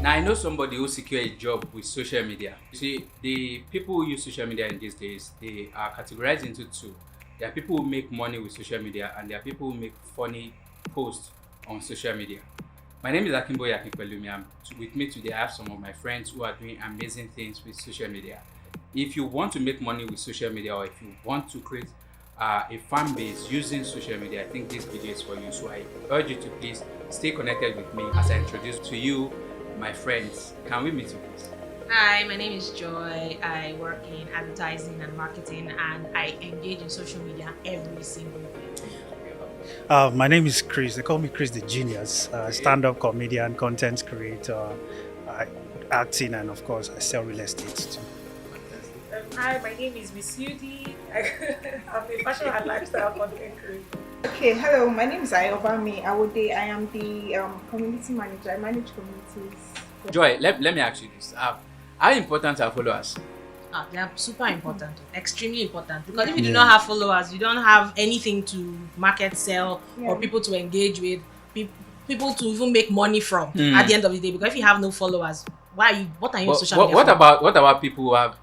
Now I know somebody who secure a job with social media. You see, the people who use social media in these days, they are categorized into two. There are people who make money with social media, and there are people who make funny posts on social media. My name is Akimboye Akinpelumi. With me today, I have some of my friends who are doing amazing things with social media. If you want to make money with social media, or if you want to create a fan base using social media, I think this video is for you. So I urge you to please stay connected with me as I introduce to you my friends. Can we meet you, please? Hi, my name is Joy. I work in advertising and marketing, and I engage in social media every single day. My name is Chris. They call me Chris the Genius. Stand-up comedian, content creator, acting, and of course, I sell real estate too. Hi, my name is Miss Yudi. I'm a fashion and lifestyle content creator. Okay, hello, my name is Ayobami Awode. I am the community manager. I manage communities. Joy, let me ask you this. How important are followers? They are super important, extremely important. Because if you do not have followers, you don't have anything to market, sell, or people to engage with, people to even make money from at the end of the day. Because if you have no followers, what are you on social media for? What about people who have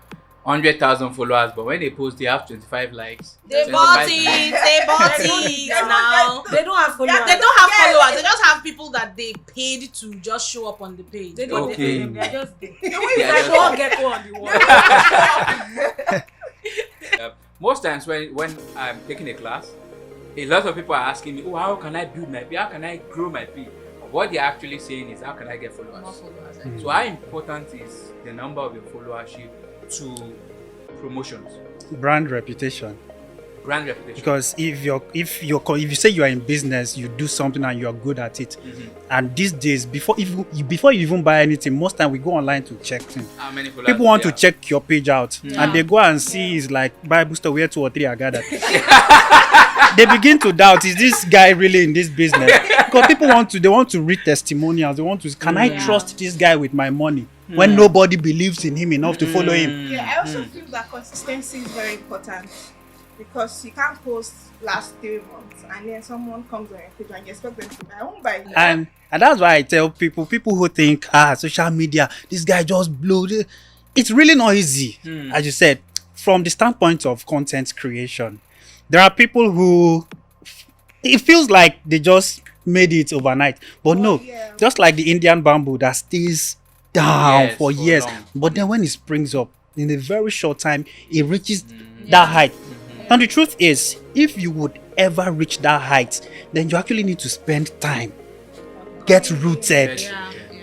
100,000 followers, but when they post, they have 25 likes? They bought it. Now They don't have followers. they don't have followers. They just have people that they paid to just show up on the page. They don't Okay. pay them. They're just there. Yeah, Like one gecko on the wall. Most times when I'm taking a class, a lot of people are asking me, oh, how can I build my page? How can I grow my page? What they're actually saying is, how can I get followers? More followers. So how important is the number of your followership to promotions, Brand reputation. brand reputation? Because if you say you are in business, you do something and you are good at it, and these days before you even buy anything, most time we go online to check things. How many followers? People want to check your page out, and they go and see it's like Bible store where 2 or 3 are gathered. They begin to doubt, is this guy really in this business? Because people want to read testimonials. They want to, can I trust this guy with my money when nobody believes in him enough to follow him? Yeah, I also feel that consistency is very important because you can't post last 3 months and then someone comes on your page and you expect them to buy. I won't buy it. And that's why I tell people who think, social media, this guy just blew. It's really not easy, as you said, from the standpoint of content creation. There are people who, it feels like they just made it overnight. But no, just like the Indian bamboo that stays down for years. Long. But then when it springs up, in a very short time, it reaches that height. And the truth is, if you would ever reach that height, then you actually need to spend time, get rooted.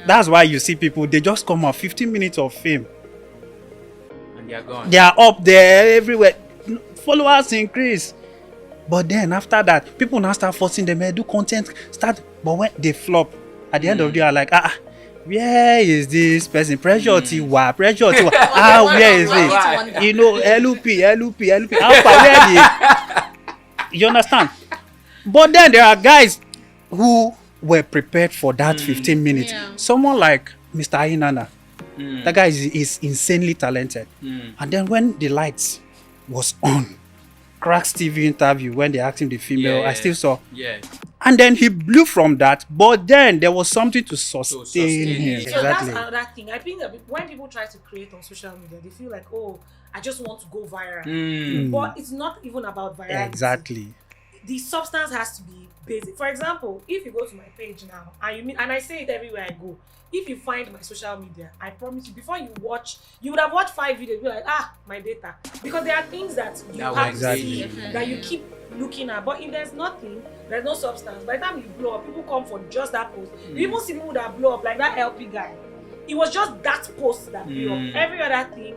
That's why you see people, they just come out 15 minutes of fame. And they are gone. They are up there everywhere. Followers increase. But then after that, people now start forcing them to do content. But when they flop, at the end of the day, are like, where is this person? Pressure Tiwa. Where is it? You know, LUP. How far? Where you understand? But then there are guys who were prepared for that 15 minutes. Yeah. Someone like Mr. Ainana. That guy is insanely talented. And then when the lights was on, Cracks TV interview, when they asked him the female, I still saw. Yeah. And then he blew from that, but then there was something to sustain him. it. So that's Exactly. another thing. I think that when people try to create on social media, they feel like, oh, I just want to go viral. But it's not even about virality. Exactly. The substance has to be basic. For example, if you go to my page now, and I say it everywhere I go, if you find my social media, I promise you, before you watch, you would have watched 5 videos, be like, my data. Because there are things that you That have will to engage see, you. that you keep looking at. But if there's nothing, there's no substance. By the time you blow up, people come for just that post. You even see people that blow up, like that LP guy. It was just that post that blew up. Every other thing,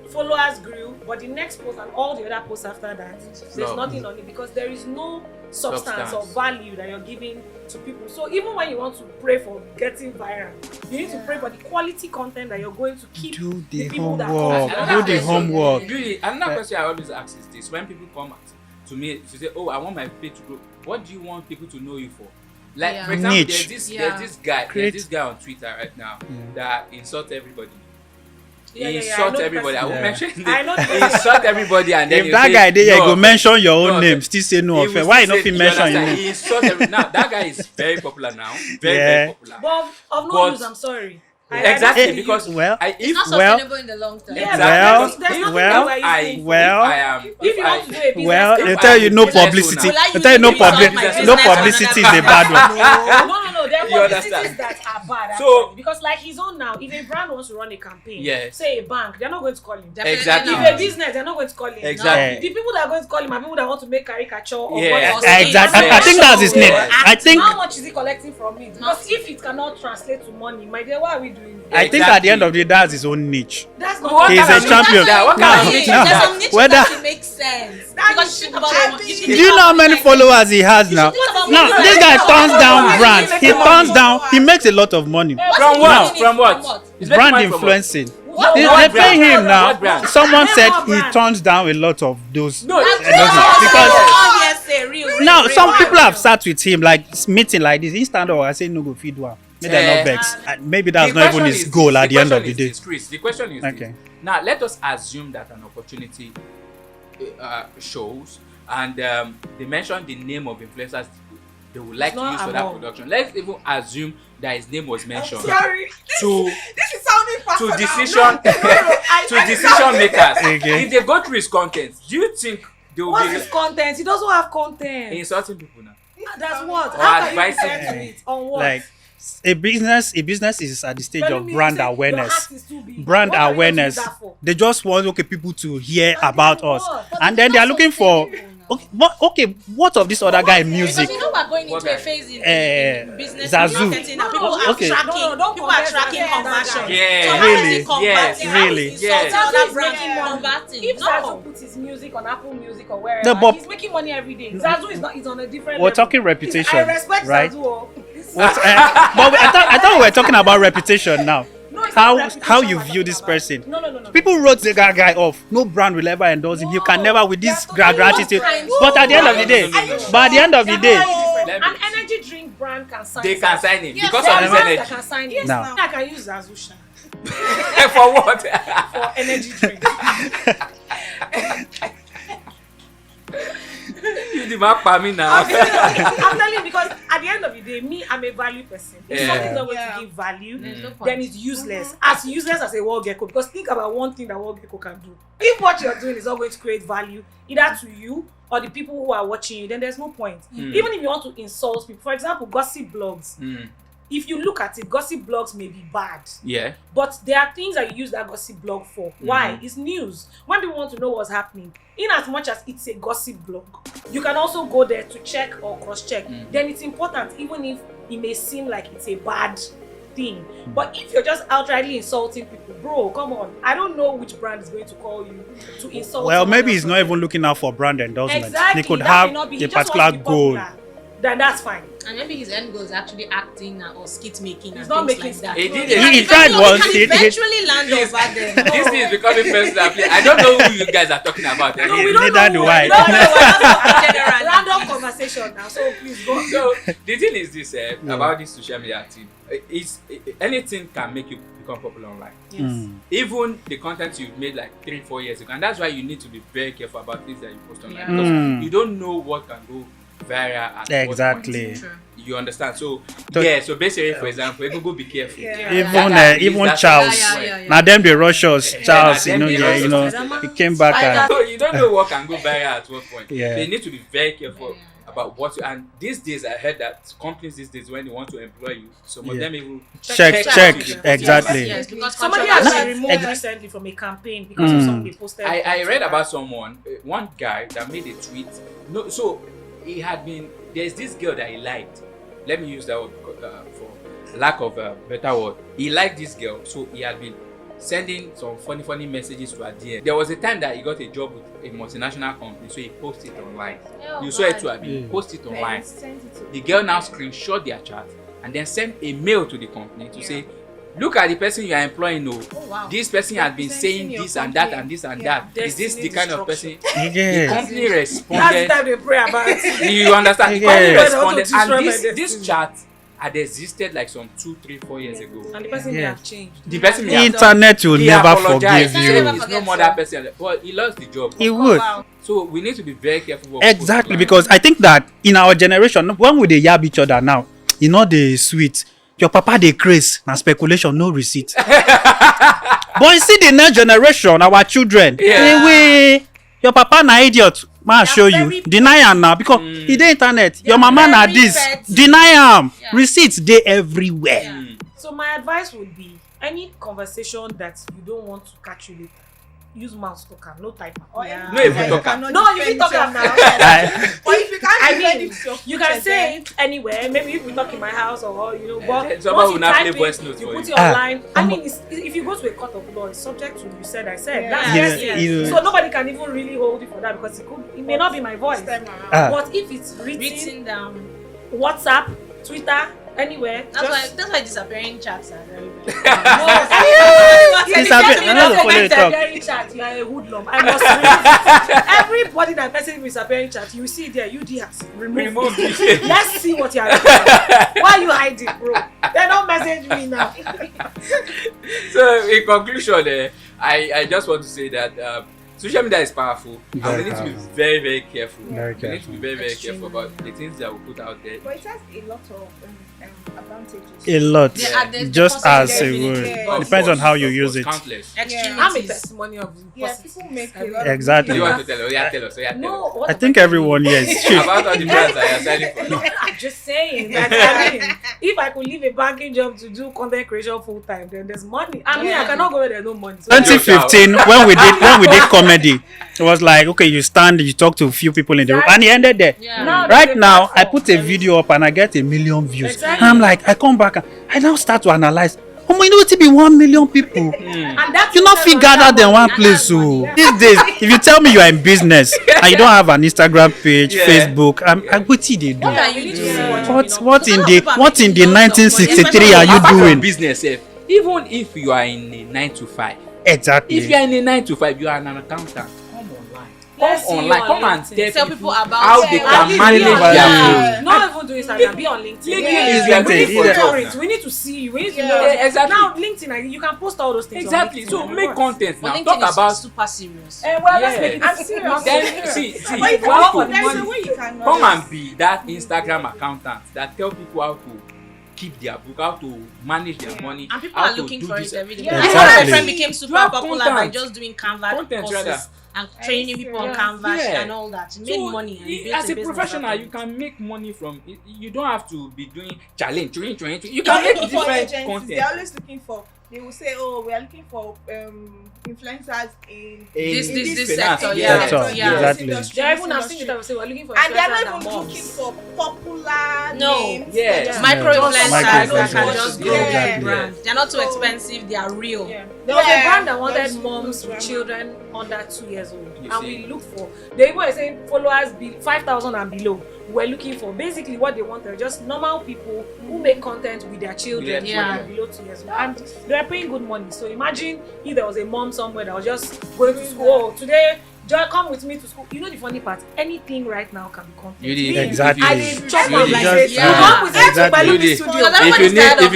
followers grew, but the next post and all the other posts after that, there's nothing on it because there is no substance or value that you're giving to people. So even when you want to pray for getting viral, you need to pray for the quality content that you're going to keep Do the people that homework. come. Do the homework. Really, another question I always ask is this: when people come to me to say, "Oh, I want my page to grow," what do you want people to know you for? Like, for example, Niche. there's this guy on Twitter right now that insults everybody. Yeah, He I insults know the everybody. I person. won't mention his I know the name. He person. insults everybody, and then If you that say, guy there, you no go offense. mention your No own name, offense. still say no He will offense. Why you still not say- fit mention your understand? name? He insults now that guy is very popular now. Very Yeah. popular. But of no But- use, I'm sorry. Exactly, I because well, It's not well, sustainable in the long term. Yeah, Exactly. because there's nothing well, that we're using. well, I am, If you want to do a business, well, campaign- they tell you no Business publicity. owner. Will I They use tell you it no to solve public, my no business for publicity is another a bad one. No, there are You publicities understand? that are bad. So- Actually, because like his own now, if a brand wants to run a campaign, Yes. say a bank, they're not going to call him. Definitely Exactly. If not. a business, they're not going to call him. Exactly. The people that are going to call him are people that want to make caricature of Yeah. what Exactly. I think that's his name. I think How much is he collecting from it? Because if it cannot translate to money, my dear, why are we doing this? I think at the end of the day, that's his own niche. That's What not He's kind a of niche champion. is that? What Now- kind of niche is now- There's that? some niche Whether- that makes sense. That Because is you think not about happy. you think Do you know how many about followers he has now? think about Now, money. this guy turns down Money. brands. He turns down. He makes a lot of money. From he what? making it From what? from what? He's making Brand money from what? influencing. What They brand? pay him now. What brand? Someone said What he brand? turns down a lot of those. No, Because obviously real. now real, some real, people real. have sat with him like meeting like this. He stand up and say no go feed one. Maybe they're Yeah. not vex. And maybe that's The not even question his is goal this, at the end of the question day. is this, Chris, the question is Okay. this. Now let us assume that an opportunity shows, and they mentioned the name of influencers they would like It's to not use for that about- production. Let's even assume that his name was mentioned Sorry. to This is sounding personal. decision to I- decision makers. Okay. If they go through his content, do you think they will What's be his content? He doesn't have content. insulting people now? That's what. Or How can you advising refer to them. it? On what? Like a business is at the stage Telling of me brand you say your awareness. heart is too big. Brand What are you going to awareness. use that for? They just want people to hear And about then us, what? and then they are looking for. Okay, what of this other guy music? Because you know we're going What into a guy? phase in Zazu. business marketing now. People are Okay. tracking. No, don't People are compare tracking Zazu and that conversion. guy. Yeah. So how Really? is it converting? Yes. How is Really? it Yes. insulting Zazu other is brands making money. converting? If No. Zazu puts his music on Apple Music or wherever, No, but- he's making money every day. Zazu is not. He's on a different. We're level. talking reputation, I respect right? Zazu. Oh. What, but I thought we were talking about reputation now. No, it's not reputation How you we're view talking this about. person? No. People wrote the guy off. No brand will ever endorse him. You can never with this gratitude. But at the end of the day, but at the end of the day, Let me An energy drink brand can sign. They can sign him Yes, because There of are his brands that energy. can sign. Yes, Now. I can use Zazu Sha For what? for energy drink. You the man for me now. I'm telling you because at the end of the day, me, I'm a value person. If Yeah. something's not going Yeah. to give value, There's no point. then it's useless. As useless as a wall gecko. Because think about one thing that wall gecko can do. If what you're doing is not going to create value, either to you or the people who are watching you, then there's no point. Even if you want to insult people, for example, gossip blogs. Mm. If you look at it, gossip blogs may be bad. Yeah. But there are things that you use that gossip blog for. Why? It's news. When people want to know what's happening, in as much as it's a gossip blog, you can also go there to check or cross-check. Then it's important, even if it may seem like it's a bad thing. But if you're just outrightly insulting people, bro, come on. I don't know which brand is going to call you to insult. well, someone maybe else he's not for even looking out for brand endorsement. Exactly. They could that have may not be. a He just wants particular to be goal. popular. Then that's fine. And maybe his end goal is actually acting or skit making He's and not things making like that. He did He it. tried once. He He- can eventually land Please. over there. This thing is becoming personal. Please. I don't know who you guys are talking about. No, we don't Neither know. do I. We don't know. Generally, Random please. conversation now. So please go. So the thing is this about this social media thing. Anything can make you become popular online. Yes. Even the content you've made like 3-4 years ago, and that's why you need to be very careful about things that you post online Yeah. because you don't know what can go viral at what Exactly. point. True. You understand? So So- yeah, so basically, for example, people be careful. Yeah. Even Charles. Yeah. Now them they rush us. Charles, Yeah, you know, them they yeah, rush you know, us. he came back and So you don't know what can go viral at what point. Yeah. So you need to be very careful Yeah. about what you, and these days I heard that companies these days when they want to employ you, some of Yeah. them even check exactly. Yes, because Somebody controversy has is been removed there. recently from a campaign because of something they posted. I read about someone, one guy that made a tweet. No, so he had been. There's this girl that he liked. Let me use that word for lack of a better word. He liked this girl, so he had been sending some funny messages to her DM. There was a time that he got a job with a multinational company, so he posted it online. Oh, You saw it God. too, Abi. Post it online. Sensitive. The girl now screenshot their chat and then sent a mail to the company to say, look at the person you are employing. Oh, wow. This person has been saying Representing your this and that company. and this and Yeah. that. Is this the Destiny kind of person? destruction. The Yes. company That's the responded. time they pray about it. You understand? The Yeah. company Yeah. responded, Destroy my and this destiny. chat had existed like some 2, 3, 4 years ago. And the person may Yeah. have changed. The person may have Internet will he never apologized. forgive He said you. Never it's no forget more so. that person, but he lost the job. He would. Wow. So we need to be very careful. What we post Exactly, online. because I think that in our generation, when we dey yab each other now, you know the sweet. your papa dey craze na speculation no receipt. But you see the next generation, our children, wey your papa na idiot, ma show you, deny am now because e dey internet. Your mama na this, deny am. Receipts dey everywhere. So my advice would be, any conversation that you don't want to catch you later, use mouse talker, no typer. No even talker. No, you can talk am now. Or if you can't defend it, you can say it anywhere. Maybe if we talk in my house or but somebody once will you not type play it, voice notes you for put you. it online. I mean, if you go to a court of law, it's subject to you said. That's yes. So nobody can even really hold you for that because it may not be my voice. But if it's written down, WhatsApp, Twitter, anywhere. That's why disappearing chats are very big. Disappearing chat, you are a hoodlum. I must remove it. Everybody that messaging with disappearing chat, you see there, UD has removed it. Let's see what you are doing. Why are you hiding, bro? They don't message me now. So in conclusion, I just want to say that social media is powerful, and we need to be very, very careful. We need to be very, very careful about the things that we put out there. But it has a lot of advantages. A lot, just as a word. Yeah. Depends on how you use it. Countless. I'm a testimony of People make a lot Exactly. You want to tell us? Yeah, tell us. No, I think everyone here is true. About all the brands that you're selling for. No, I'm just saying that if I could leave a banking job to do content creation full time, then there's money. I mean, I cannot go where there's no money. So 2015, when we did comedy, it was like, okay, you stand, you talk to a few people in the room, and it ended there. Right now, I put a video up and I get 1 million views. Exactly. And I'm like, I come back and I now start to analyze. Oh my, you know what? It be 1 million people. and that's You not fit gather them one place. So these days, if you tell me you are in business and you don't have an Instagram page, Facebook, I'm what they do? What are you doing? What in the 1963 are you Apart from doing? business, even if you are in a 9 to 5, Exactly. if you are in a 9 to 5, you are an accountant. Let's Come see online, you come on and LinkedIn. tell Tell people people about how it. they Yeah. can manage their Not even do Instagram, be on LinkedIn. LinkedIn is We need LinkedIn. to know it. We need to see you. We need to know. Yeah, exactly. Now LinkedIn, you can post all those things. Exactly. On LinkedIn So and it make works. content But now. LinkedIn Talk is about super serious. Well, let's make it. I'm serious. then see But if you have to there is a way you can come and be that Instagram accountant that tell people how to keep their book, how to manage their money, And people how are to looking do for this. it every day. Yeah. My Exactly. friend became super have popular content. by just doing Canva Content, courses rather. and training people on serious? Canva Yeah. and all that. He made So, money and he built as a business professional, out of you it. can make money from it. You don't have to be doing challenge. You They're can make looking for different agencies. content. They're always looking for. They will say, "Oh, we are looking for influencers in This finance. sector, yeah. sector, Yeah. Exactly. They're even asking you that we say we're looking for And they're influencers not and even moms. looking for popular No. names. Yes. They're just- Micro influencers that Micro-influencers. can just grow Yeah. their brand. They're not too expensive, they are real. Yeah. There was a Yeah. brand that wanted There's moms no with drama. children under 2 years old, You and see. we looked for. They were saying followers 5,000 and below. We're looking for basically what they wanted, just normal people who make content with their children Yeah. who are below 2 years old, and they're paying good money. So imagine if there was a mom somewhere that was just going to school. Oh, today, just come with me to school. You know the funny part? Anything right now can be content. You did. Exactly. I did chop You am did. like Just- this. yeah. You come with me to Exactly. Balumi You did. studio. Because everybody's If you tired of,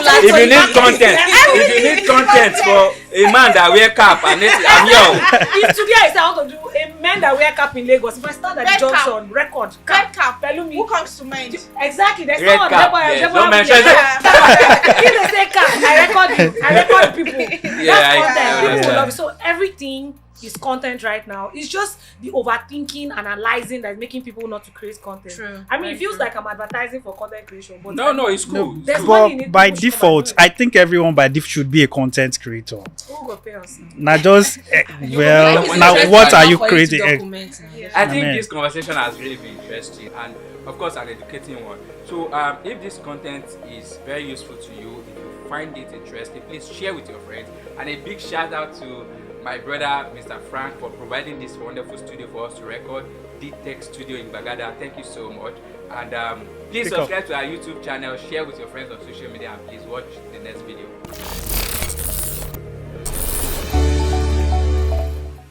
like, if you need content for a man that wear cap and I'm young. If today I say I want to do a men that wear cap in Lagos, if I start at the Red cap. junction, record Red cap. Pelumi. Who comes to mind? Exactly. There's Red someone cap, there. yes. Don't mention If they say cap, I record it. I record people. Yeah, That's content. I People will understand. love it. So everything is content right now. It's just the overthinking, analyzing that is making people not to create content. True. I mean, it Very feels true. like I'm advertising for content creation, but No, it's cool. No, There's money in but it, by people should default, do it. I think everyone by default should be a content creator. who go pay us? Now just well, Like, now it's what just are you For you to creating? document. I think Amen. this conversation has really been interesting and of course an educating one. So if this content is very useful to you, if you find it interesting, please share with your friends. And a big shout out to my brother Mr. Frank for providing this wonderful studio for us to record, D-Tech Studio in Bagada. Thank you so much. And please Pick up. subscribe to our YouTube channel, share with your friends on social media, and please watch the next video.